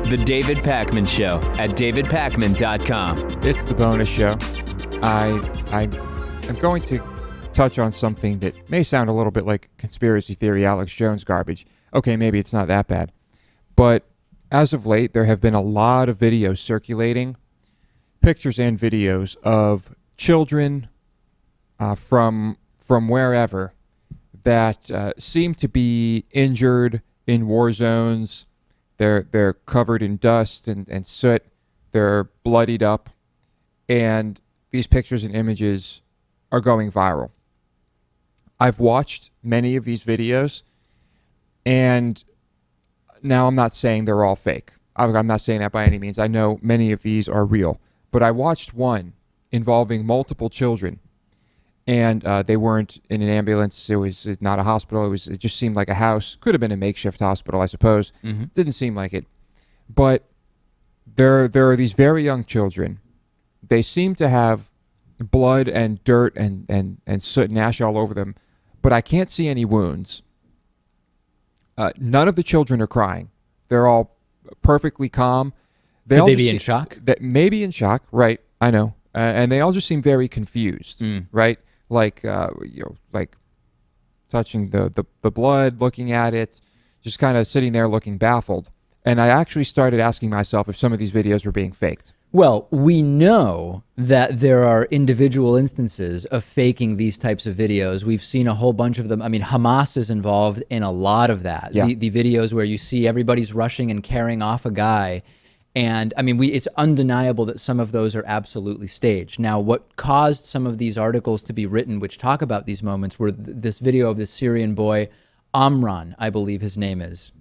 The David Pakman Show at davidpakman.com. It's the bonus show. I'm going to touch on something that may sound a little bit like conspiracy theory Alex Jones garbage. Okay, maybe it's not that bad. But as of late, there have been a lot of videos circulating, pictures and videos of children from wherever that seem to be injured in war zones. They're covered in dust and soot. They're bloodied up. And these pictures and images are going viral. I've watched many of these videos, and now I'm not saying they're all fake. I'm not saying that by any means. I know many of these are real. But I watched one involving multiple children, and they weren't in an ambulance. It was not a hospital. It just seemed like a house. Could have been a makeshift hospital, I suppose. Mm-hmm. Didn't seem like it. But there are these very young children. They seem to have blood and dirt and soot and ash all over them, but I can't see any wounds. None of the children are crying. They're all perfectly calm. Could they be in shock? Maybe in shock, right? I know. And they all just seem very confused, right? Like like touching the blood, looking at it, just kind of sitting there looking baffled. And I actually started asking myself if some of these videos were being faked. Well, we know that there are individual instances of faking these types of videos. We've seen a whole bunch of them. I mean, Hamas is involved in a lot of that. Yeah. The videos where you see everybody's rushing and carrying off a guy. And I mean, it's undeniable that some of those are absolutely staged. Now, what caused some of these articles to be written, which talk about these moments, were this video of this Syrian boy, Amran, I believe his name is.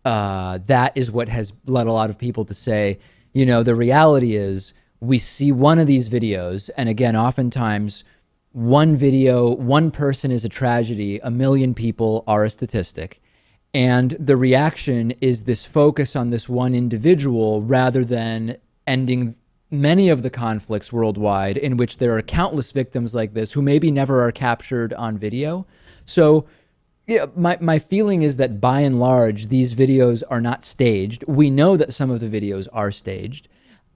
That is what has led a lot of people to say, you know, the reality is we see one of these videos, and again, oftentimes one video, one person is a tragedy, a million people are a statistic. And the reaction is this focus on this one individual rather than ending many of the conflicts worldwide in which there are countless victims like this who maybe never are captured on video. So yeah, my feeling is that by and large, these videos are not staged. We know that some of the videos are staged.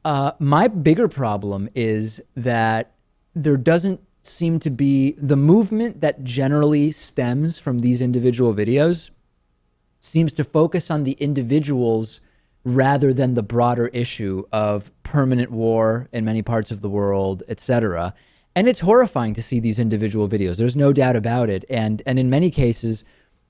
My bigger problem is that there doesn't seem to be the movement that generally stems from these individual videos seems to focus on the individuals rather than the broader issue of permanent war in many parts of the world, etc. And it's horrifying to see these individual videos. There's no doubt about it. And in many cases,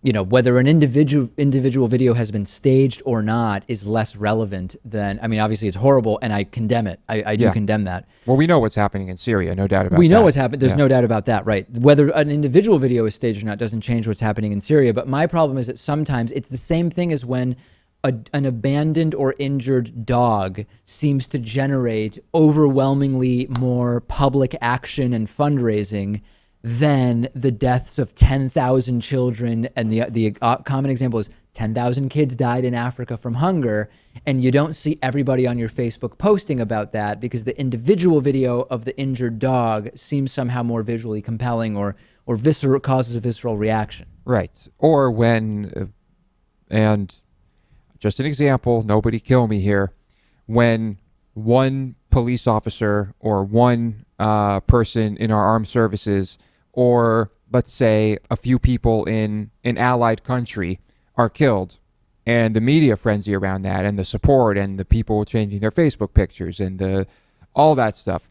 you know, whether an individual video has been staged or not is less relevant than, I mean, obviously it's horrible and I condemn it. I do condemn that. Well, we know what's happening in Syria, no doubt about that. We know what's happening. There's no doubt about that, right? Whether an individual video is staged or not doesn't change what's happening in Syria. But my problem is that sometimes it's the same thing as when an abandoned or injured dog seems to generate overwhelmingly more public action and fundraising than the deaths of 10,000 children. And the common example is 10,000 kids died in Africa from hunger. And you don't see everybody on your Facebook posting about that because the individual video of the injured dog seems somehow more visually compelling or causes a visceral reaction. Right. Or when, and just an example, nobody kill me here, when one police officer or one person in our armed services, or let's say a few people in an allied country are killed, and the media frenzy around that, and the support, and the people changing their Facebook pictures, and all that stuff.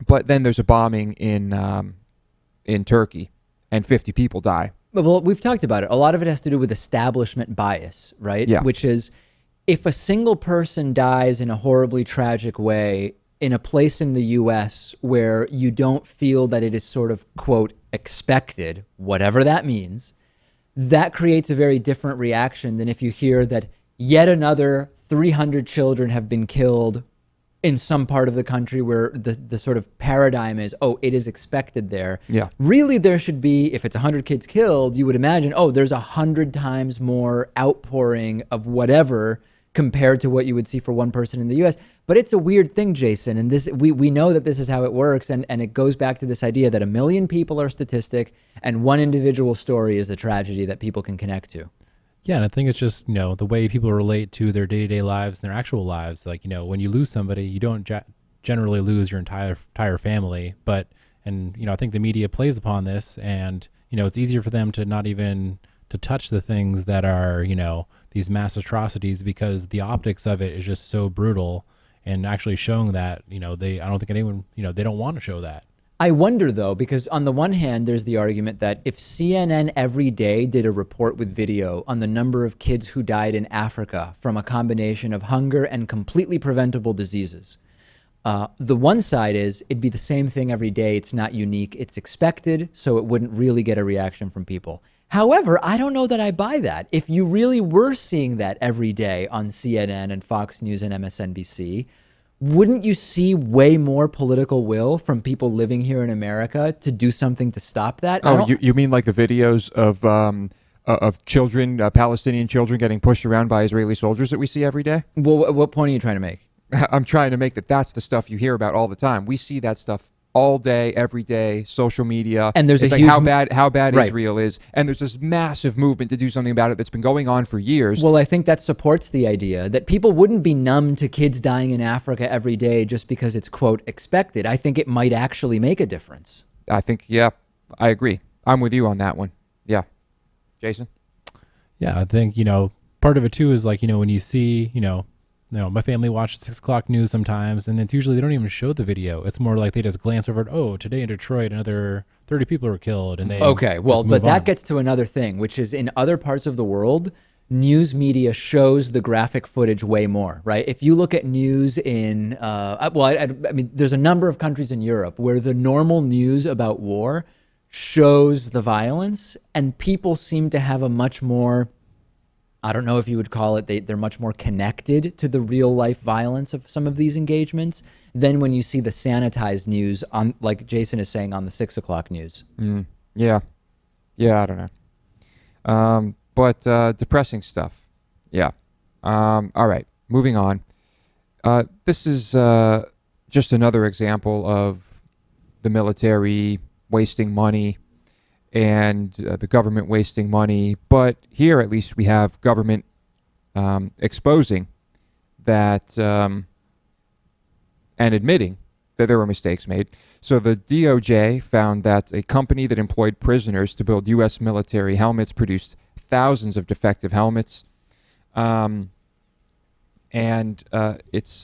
But then there's a bombing in Turkey, and 50 people die. Well, we've talked about it. A lot of it has to do with establishment bias, right? Yeah. Which is, if a single person dies in a horribly tragic way in a place in the U.S. where you don't feel that it is sort of, quote, expected, whatever that means, that creates a very different reaction than if you hear that yet another 300 children have been killed in some part of the country where the sort of paradigm is, oh, it is expected there. Yeah. Really, there should be, if it's 100 kids killed, you would imagine, oh, there's 100 times more outpouring of whatever compared to what you would see for one person in the US. But it's a weird thing, Jason. And this we know that this is how it works. And it goes back to this idea that 1 million people are a statistic and one individual story is a tragedy that people can connect to. Yeah, and I think it's just, the way people relate to their day-to-day lives and their actual lives. Like, when you lose somebody, you don't generally lose your entire family. But, I think the media plays upon this, and, it's easier for them to not even to touch the things that are, these mass atrocities, because the optics of it is just so brutal, and actually showing that, I don't think anyone, they don't want to show that. I wonder, though, because on the one hand, there's the argument that if CNN every day did a report with video on the number of kids who died in Africa from a combination of hunger and completely preventable diseases, the one side is it'd be the same thing every day. It's not unique. It's expected, so it wouldn't really get a reaction from people. However, I don't know that I buy that. If you really were seeing that every day on CNN and Fox News and MSNBC, wouldn't you see way more political will from people living here in America to do something to stop that? Oh, you mean like the videos of children, Palestinian children getting pushed around by Israeli soldiers that we see every day? Well, what point are you trying to make? I'm trying to make that's the stuff you hear about all the time. We see that stuff all day, every day, social media. And there's it's a like huge how bad right. Israel is, and there's this massive movement to do something about it that's been going on for years. Well, I think that supports the idea that people wouldn't be numb to kids dying in Africa every day just because it's, quote, expected. I think it might actually make a difference. I think, yeah, I agree. I'm with you on that one. Yeah. Jason? Yeah, I think, part of it too is like, when you see, my family watches 6 o'clock news sometimes, and it's usually they don't even show the video. It's more like they just glance over it. Oh, today in Detroit, another 30 people were killed, and they but that gets to another thing, which is in other parts of the world, news media shows the graphic footage way more, right? If you look at news in, I mean, there's a number of countries in Europe where the normal news about war shows the violence, and people seem to have a much more, I don't know if you would call it, they're much more connected to the real life violence of some of these engagements than when you see the sanitized news on, like Jason is saying, on the 6 o'clock news. Yeah. Yeah, I don't know. But depressing stuff. Yeah. All right, moving on. This is just another example of the military wasting money and the government wasting money. But here, at least, we have government exposing that and admitting that there were mistakes made. So the DOJ found that a company that employed prisoners to build U.S. military helmets produced thousands of defective helmets. And it's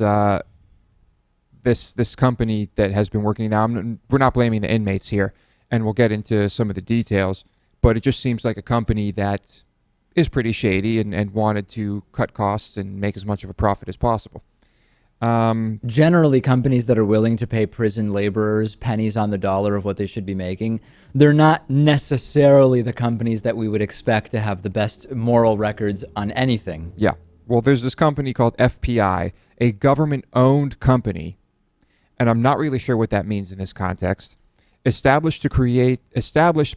this company that has been working now. We're not blaming the inmates here, and we'll get into some of the details, but it just seems like a company that is pretty shady and wanted to cut costs and make as much of a profit as possible. Generally, companies that are willing to pay prison laborers pennies on the dollar of what they should be making, they're not necessarily the companies that we would expect to have the best moral records on anything. Yeah. Well, there's this company called FPI, a government-owned company, and I'm not really sure what that means in this context, established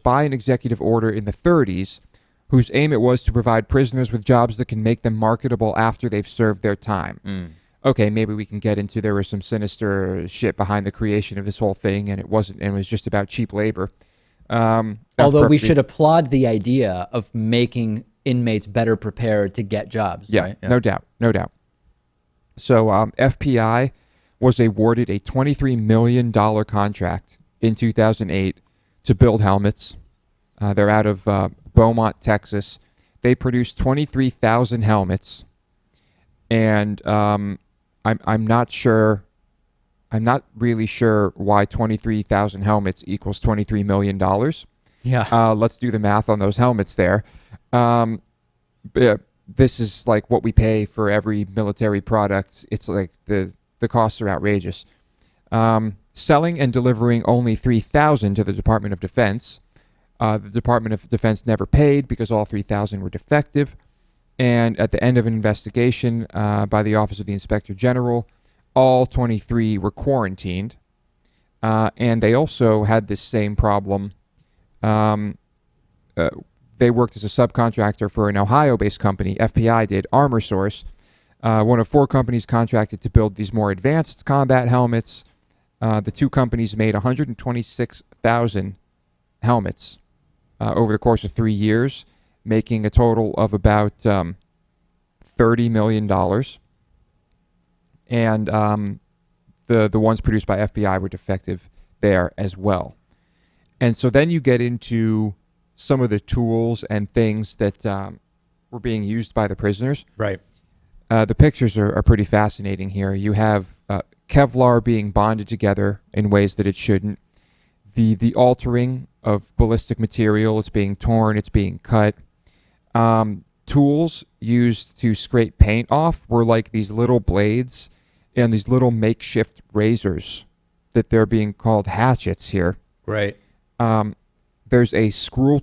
by an executive order in the 30s, whose aim it was to provide prisoners with jobs that can make them marketable after they've served their time. Okay, maybe we can get into there was some sinister shit behind the creation of this whole thing, and it was just about cheap labor. Although we should applaud the idea of making inmates better prepared to get jobs. Yeah, right? No doubt. So FPI was awarded a $23 million contract in 2008 to build helmets. They're out of Beaumont, Texas. They produced 23,000 helmets, and I'm not really sure why 23,000 helmets equals $23 million. Yeah. Let's do the math on those helmets there. This is like what we pay for every military product. It's like the costs are outrageous. Selling and delivering only 3,000 to the Department of Defense. The Department of Defense never paid because all 3,000 were defective. And at the end of an investigation by the Office of the Inspector General, all 23 were quarantined. And they also had this same problem. They worked as a subcontractor for an Ohio-based company, FPI did, Armor Source. One of 4 companies contracted to build these more advanced combat helmets. The 2 companies made 126,000 helmets over the course of 3 years, making a total of about $30 million. And the ones produced by FBI were defective there as well. And so then you get into some of the tools and things that were being used by the prisoners. Right. The pictures are pretty fascinating here. You have Kevlar being bonded together in ways that it shouldn't. The altering of ballistic material, it's being torn, it's being cut. Tools used to scrape paint off were like these little blades and these little makeshift razors that they're being called hatchets here. Right. There's a screw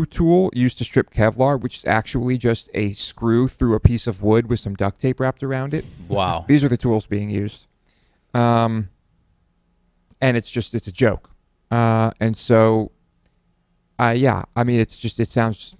tool used to strip Kevlar, which is actually just a screw through a piece of wood with some duct tape wrapped around it. Wow. These are the tools being used. And it's a joke. And so, yeah, I mean, it sounds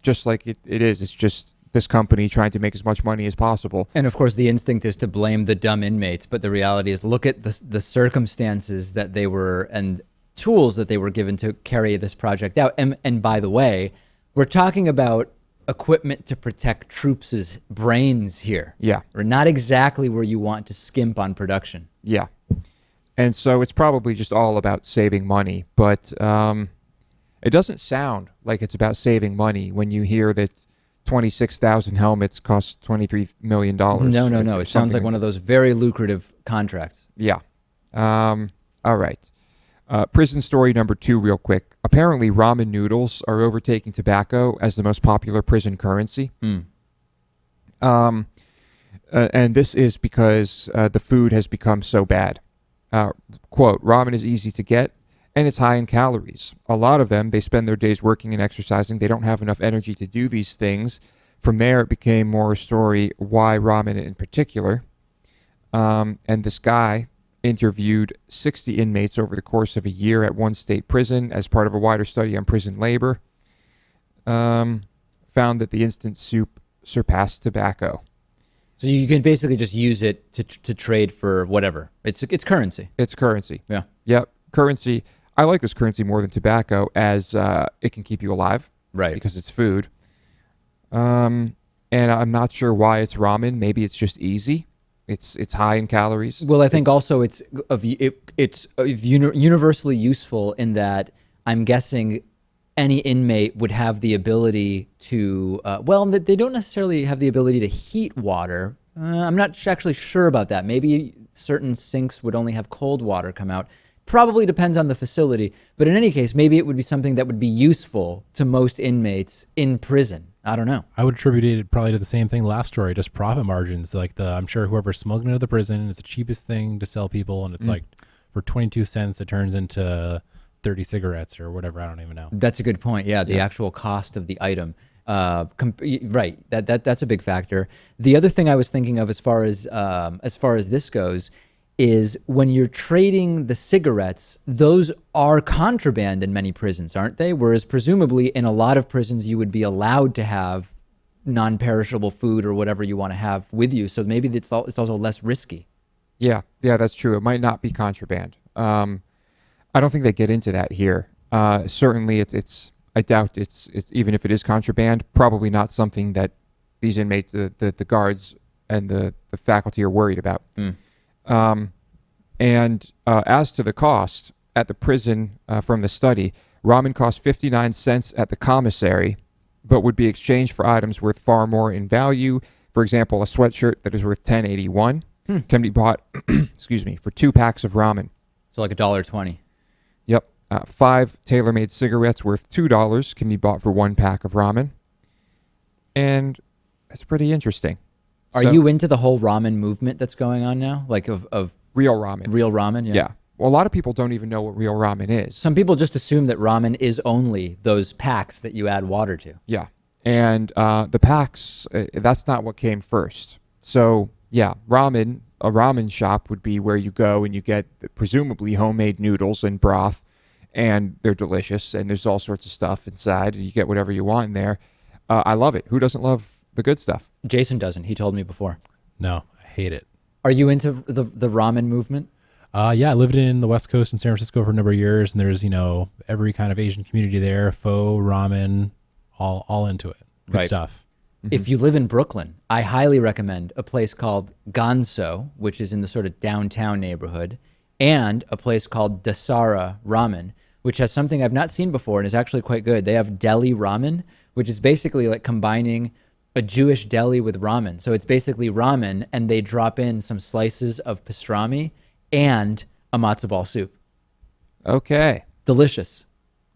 just like it is. It's just this company trying to make as much money as possible. And of course, the instinct is to blame the dumb inmates, but the reality is, look at the circumstances that they were and tools that they were given to carry this project out. And by the way, we're talking about equipment to protect troops' brains here. Yeah. Or not exactly where you want to skimp on production. Yeah. And so it's probably just all about saving money, but it doesn't sound like it's about saving money when you hear that 26,000 helmets cost $23 million. No. It sounds like one of those very lucrative contracts. Yeah. All right. Prison story number 2 real quick. Apparently ramen noodles are overtaking tobacco as the most popular prison currency. And this is because the food has become so bad. Quote, ramen is easy to get and it's high in calories. A lot of them, they spend their days working and exercising. They don't have enough energy to do these things. From there, it became more a story why ramen in particular. And this guy interviewed 60 inmates over the course of a year at one state prison as part of a wider study on prison labor. Found that the instant soup surpassed tobacco. So you can basically just use it to trade for whatever. It's currency. It's currency. Yeah. Yep. Currency. I like this currency more than tobacco as it can keep you alive. Right. Because it's food. And I'm not sure why it's ramen. Maybe it's just easy. It's high in calories. Well, I think also it's universally useful in that I'm guessing any inmate would have the ability to, they don't necessarily have the ability to heat water. I'm not actually sure about that. Maybe certain sinks would only have cold water come out. Probably depends on the facility. But in any case, maybe it would be something that would be useful to most inmates in prison. I don't know. I would attribute it probably to the same thing last story, just profit margins. Like I'm sure whoever's smuggling into the prison is the cheapest thing to sell people. And it's like for 22 cents, it turns into 30 cigarettes or whatever. I don't even know. That's a good point. Yeah, the actual cost of the item. Right. That's a big factor. The other thing I was thinking of as far as this goes is when you're trading the cigarettes, those are contraband in many prisons, aren't they? Whereas presumably in a lot of prisons, you would be allowed to have non-perishable food or whatever you want to have with you. So maybe it's also less risky. Yeah, that's true. It might not be contraband. I don't think they get into that here. Certainly, I doubt it's even if it is contraband, probably not something that these inmates, the guards and the faculty are worried about. And as to the cost at the prison from the study, ramen cost 59 cents at the commissary, but would be exchanged for items worth far more in value. For example, a sweatshirt that is worth $10.81 can be bought, for 2 packs of ramen. So like $1.20. Yep. 5 tailor-made cigarettes worth $2 can be bought for 1 pack of ramen. And it's pretty interesting. Are you into the whole ramen movement that's going on now? Like of real ramen? Real ramen, yeah. Yeah. Well, a lot of people don't even know what real ramen is. Some people just assume that ramen is only those packs that you add water to. Yeah. And the packs, that's not what came first. So, yeah, a ramen shop would be where you go and you get presumably homemade noodles and broth, and they're delicious, and there's all sorts of stuff inside, and you get whatever you want in there. I love it. Who doesn't love the good stuff. Jason doesn't. He told me before. No, I hate it. Are you into the ramen movement? Yeah, I lived in the West Coast in San Francisco for a number of years, and there's, every kind of Asian community there, pho, ramen, all into it. Good Right. stuff. If you live in Brooklyn, I highly recommend a place called Ganso, which is in the sort of downtown neighborhood, and a place called Dasara Ramen, which has something I've not seen before and is actually quite good. They have deli ramen, which is basically like combining a Jewish deli with ramen. So it's basically ramen, and they drop in some slices of pastrami and a matzo ball soup. Okay. Delicious.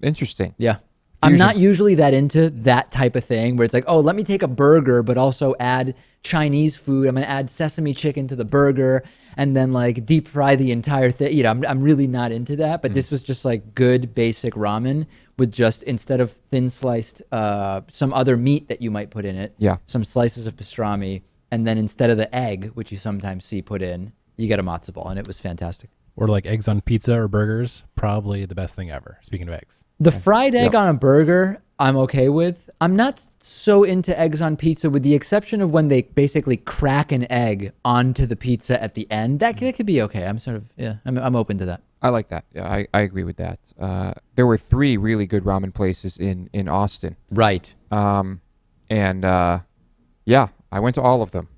Interesting. Yeah. I'm Fusion. not usually that into that type of thing where it's like, oh, let me take a burger, but also add Chinese food. I'm going to add sesame chicken to the burger and then like deep fry the entire thing. I'm really not into that. But this was just like good basic ramen with just, instead of thin sliced, some other meat that you might put in it, Yeah. some slices of pastrami. And then instead of the egg, which you sometimes see put in, you get a matzo ball. And it was fantastic. Or like eggs on pizza or burgers, probably the best thing ever. Speaking of eggs. The fried egg Yeah. on a burger, I'm okay with. I'm not so into eggs on pizza, with the exception of when they basically crack an egg onto the pizza at the end. That could be okay. I'm open to that. I like that. Yeah, I agree with that. There were 3 really good ramen places in Austin. Right. Yeah, I went to all of them.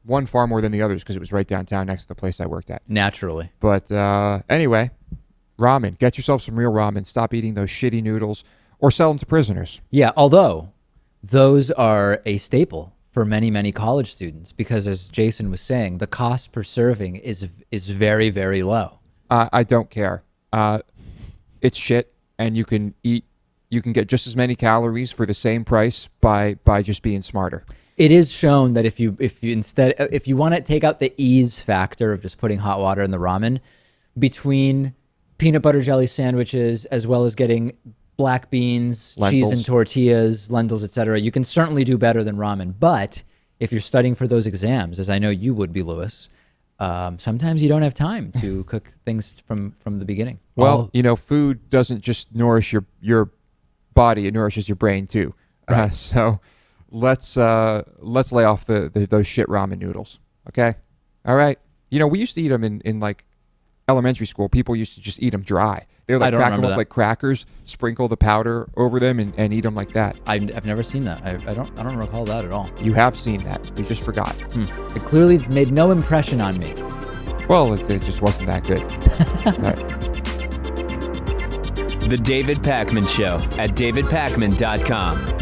One far more than the others because it was right downtown next to the place I worked at. Naturally. But anyway, ramen. Get yourself some real ramen. Stop eating those shitty noodles or sell them to prisoners. Yeah, although those are a staple for many, many college students because, as Jason was saying, the cost per serving is very, very low. I don't care. It's shit, and you can get just as many calories for the same price by just being smarter. It is shown that if you want to take out the ease factor of just putting hot water in the ramen, between peanut butter jelly sandwiches as well as getting black beans, cheese Lentils. and tortillas, lentils, etc., you can certainly do better than ramen. But if you're studying for those exams, as I know you would be, Lewis, sometimes you don't have time to cook things from the beginning. Well, food doesn't just nourish your body; it nourishes your brain too. Right. So let's lay off those shit ramen noodles. Okay, all right. We used to eat them in like elementary school. People used to just eat them dry. They would I like don't crack them remember up that. like crackers, sprinkle the powder over them, and eat them like that. I've never seen that. I don't recall that at all. You have seen that. You just forgot. It clearly made no impression on me. Well, it just wasn't that good. Right. The David Pakman Show at davidpakman.com.